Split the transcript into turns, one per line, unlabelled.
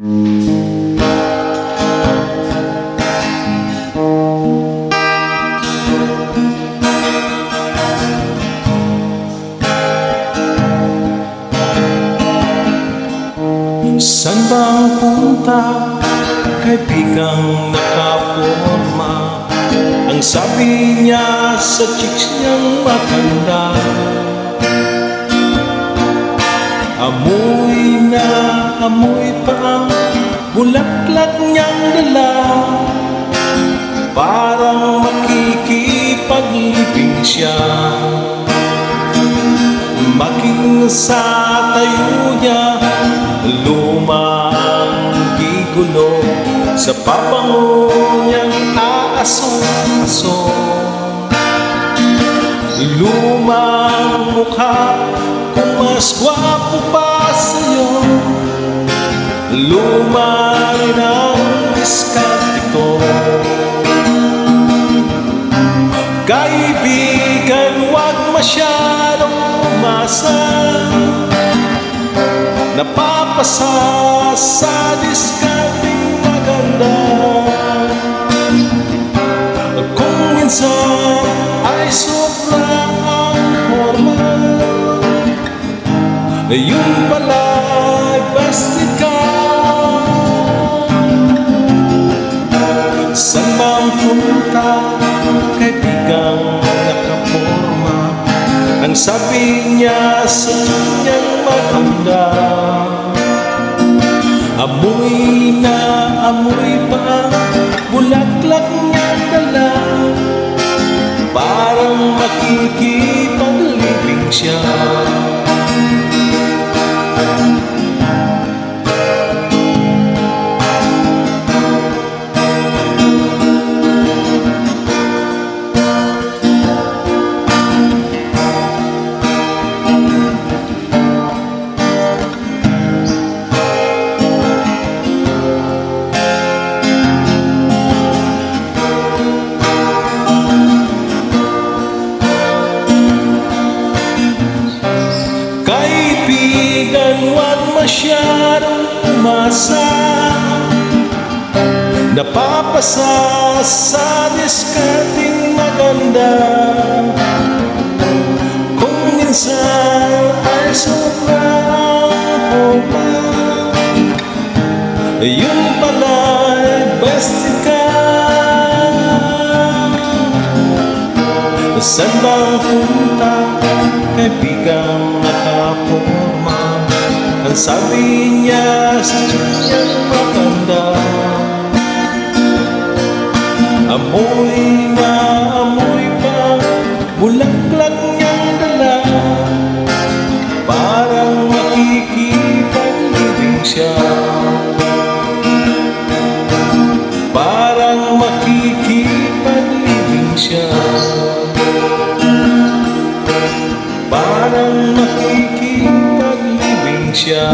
Saan bang punta, kaibigang nakaporma? Ang sabi niya sa chicks niyang maganda. Amoy na amoy pa ang bulaklak niyang dala, parang makikipaglibing siya. Maging sa tayo niya, lumang gigulo, sa pabango niyang aasong-asong. Lumang mukha, kung mas gwapo pa sa'yo, luma rin ang diskarte ko. Kaibigan, huwag masyadong umasa, napapasa sa diskarting maganda. Kung minsan ay sobra ang forma, yun pala'y busted ka. Saan bang punta, kaibigang nakaporma? Ang sabi niya sa kanyang maganda. Amoy na amoy pa bulaklak niyang dala, parang makikipaglibing siya. Kaibigan, huwag masyadong umasa, napapasa sa diskarting maganda. Kung minsan ay sobra ang forma, yun pala'y busted ka. Saan bang punta, kaibigang nakaporma? Ang sabi niya sa kanyang maganda. Amoy na amoy pa bulaklak niyang dala, parang makikipaglibing siya. Parang makikipaglibing siya. Parang makikipaglibing siya.